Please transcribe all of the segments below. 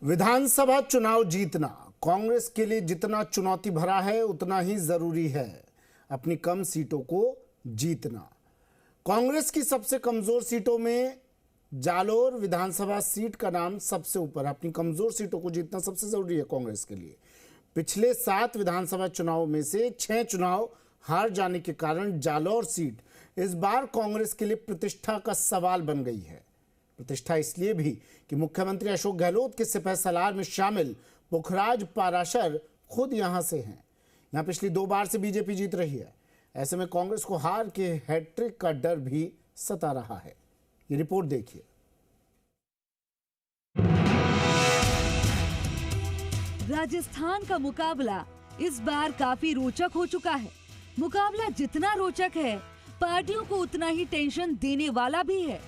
विधानसभा चुनाव जीतना कांग्रेस के लिए जितना चुनौती भरा है उतना ही जरूरी है अपनी कम सीटों को जीतना। कांग्रेस की सबसे कमजोर सीटों में जालोर विधानसभा सीट का नाम सबसे ऊपर। अपनी कमजोर सीटों को जीतना सबसे जरूरी है कांग्रेस के लिए। पिछले 7 विधानसभा चुनाव में से 6 चुनाव हार जाने के कारण जालोर सीट इस बार कांग्रेस के लिए प्रतिष्ठा का सवाल बन गई है। प्रतिष्ठा इसलिए भी कि मुख्यमंत्री अशोक गहलोत के सिपह सलार में शामिल पुखराज पाराशर खुद यहां से हैं। यहां पिछली 2 बार से बीजेपी जीत रही है। ऐसे में कांग्रेस को हार के हैट्रिक का डर भी सता रहा है। ये रिपोर्ट देखिए। राजस्थान का मुकाबला इस बार काफी रोचक हो चुका है। मुकाबला जितना रोचक है, पार्टियों को उतना ही टेंशन देने वाला भी है।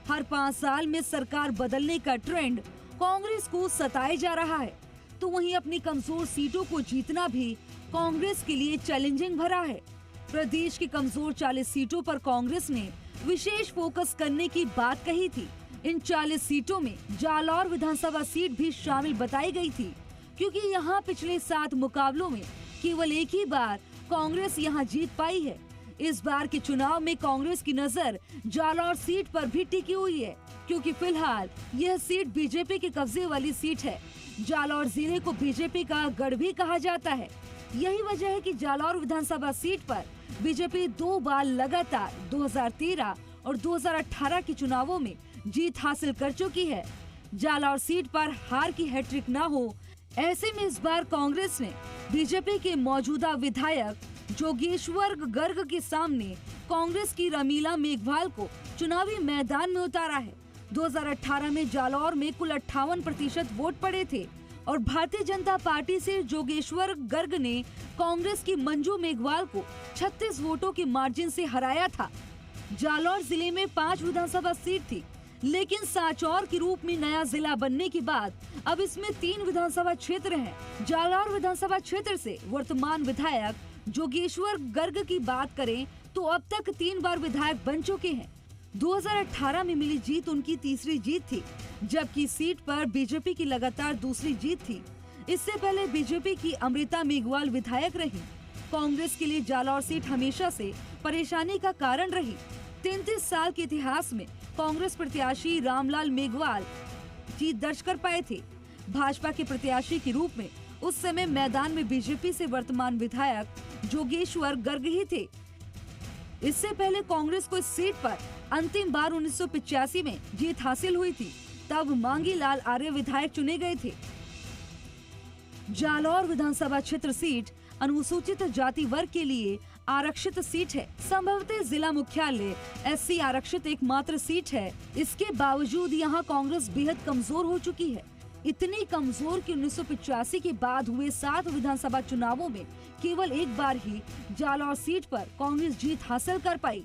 हर 5 साल में सरकार बदलने का ट्रेंड कांग्रेस को सताए जा रहा है, तो वहीं अपनी कमजोर सीटों को जीतना भी कांग्रेस के लिए चैलेंजिंग भरा है। प्रदेश की कमजोर 40 सीटों पर कांग्रेस ने विशेष फोकस करने की बात कही थी। इन 40 सीटों में जालौर विधानसभा सीट भी शामिल बताई गई थी, क्योंकि यहाँ पिछले 7 मुकाबलों में केवल एक ही बार कांग्रेस यहाँ जीत पाई है। इस बार के चुनाव में कांग्रेस की नजर जालौर सीट पर भी टिकी हुई है, क्योंकि फिलहाल यह सीट बीजेपी के कब्जे वाली सीट है। जालौर जिले को बीजेपी का गढ़ भी कहा जाता है। यही वजह है कि जालौर विधानसभा सीट पर बीजेपी 2 बार लगातार 2013 और 2018 के चुनावों में जीत हासिल कर चुकी है। जालौर सीट पर हार की हैट्रिक न हो, ऐसे में इस बार कांग्रेस ने बीजेपी के मौजूदा विधायक जोगेश्वर गर्ग के सामने कांग्रेस की रमीला मेघवाल को चुनावी मैदान में उतारा है। 2018 में जालौर में कुल 58% वोट पड़े थे और भारतीय जनता पार्टी से जोगेश्वर गर्ग ने कांग्रेस की मंजू मेघवाल को 36 वोटों के मार्जिन से हराया था। जालौर जिले में 5 विधानसभा सीट थी, लेकिन सांचौर के रूप में नया जिला बनने के बाद अब इसमें 3 विधानसभा क्षेत्र हैं। जालौर विधानसभा क्षेत्र से वर्तमान विधायक जोगेश्वर गर्ग की बात करें तो अब तक 3 बार विधायक बन चुके हैं। 2018 में मिली जीत उनकी तीसरी जीत थी, जबकि सीट पर बीजेपी की लगातार दूसरी जीत थी। इससे पहले बीजेपी की अमृता मेघवाल विधायक रही। कांग्रेस के लिए जालौर सीट हमेशा से परेशानी का कारण रही। 33 साल के इतिहास में कांग्रेस प्रत्याशी रामलाल मेघवाल जीत दर्ज कर पाए थे। भाजपा के प्रत्याशी के रूप में उस समय मैदान में बीजेपी से वर्तमान विधायक जोगेश्वर गर्ग ही थे। इससे पहले कांग्रेस को इस सीट पर अंतिम बार 1985 में जीत हासिल हुई थी, तब मांगी लाल आर्य विधायक चुने गए थे। जालौर विधानसभा क्षेत्र सीट अनुसूचित जाति वर्ग के लिए आरक्षित सीट है। संभवतः जिला मुख्यालय SC आरक्षित एकमात्र सीट है। इसके बावजूद यहाँ कांग्रेस बेहद कमजोर हो चुकी है। इतनी कमजोर कि 1985 के बाद हुए 7 विधानसभा चुनावों में केवल एक बार ही जालौर सीट पर कांग्रेस जीत हासिल कर पाई।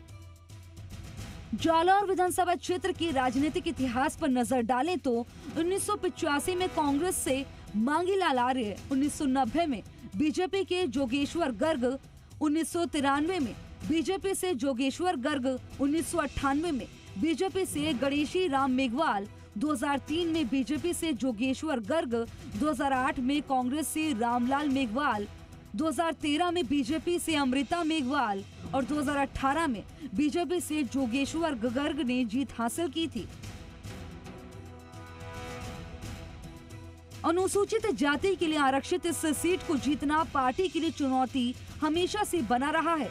जालौर विधानसभा क्षेत्र के राजनीतिक इतिहास पर नजर डालें तो 1985 में कांग्रेस से मांगीलाल आर्य, 1990 में बीजेपी के जोगेश्वर गर्ग, 1993 में बीजेपी से जोगेश्वर गर्ग, 1998 में बीजेपी से गणेशी राम मेघवाल, 2003 में बीजेपी से जोगेश्वर गर्ग, 2008 में कांग्रेस से रामलाल मेघवाल, 2013 में बीजेपी से अमृता मेघवाल और 2018 में बीजेपी से जोगेश्वर गर्ग ने जीत हासिल की थी। अनुसूचित जाति के लिए आरक्षित इस सीट को जीतना पार्टी के लिए चुनौती हमेशा से बना रहा है।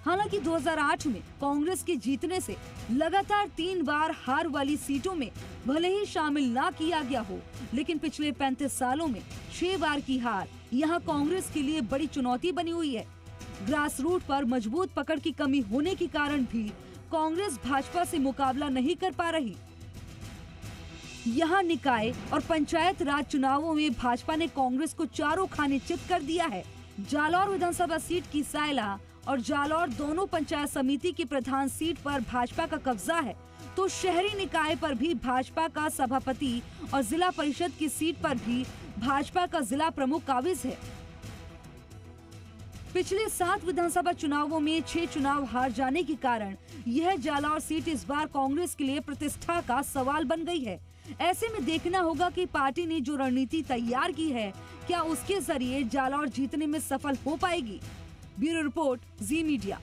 हालांकि 2008 में कांग्रेस के जीतने से लगातार 3 बार हार वाली सीटों में भले ही शामिल ना किया गया हो, लेकिन पिछले 35 सालों में 6 बार की हार यहाँ कांग्रेस के लिए बड़ी चुनौती बनी हुई है। ग्रास रूट पर मजबूत पकड़ की कमी होने के कारण भी कांग्रेस भाजपा से मुकाबला नहीं कर पा रही। यहाँ निकाय और पंचायत राज चुनावों में भाजपा ने कांग्रेस को चारों खाने चित कर दिया है। जालौर विधानसभा सीट की सायला और जालौर दोनों पंचायत समिति की प्रधान सीट पर भाजपा का कब्जा है, तो शहरी निकाय पर भी भाजपा का सभापति और जिला परिषद की सीट पर भी भाजपा का जिला प्रमुख काबिज है। पिछले 7 विधानसभा चुनावों में 6 चुनाव हार जाने के कारण यह जालौर सीट इस बार कांग्रेस के लिए प्रतिष्ठा का सवाल बन गई है। ऐसे में देखना होगा कि पार्टी ने जो रणनीति तैयार की है, क्या उसके जरिए जालौर जीतने में सफल हो पाएगी। ब्यूरो रिपोर्ट, जी मीडिया।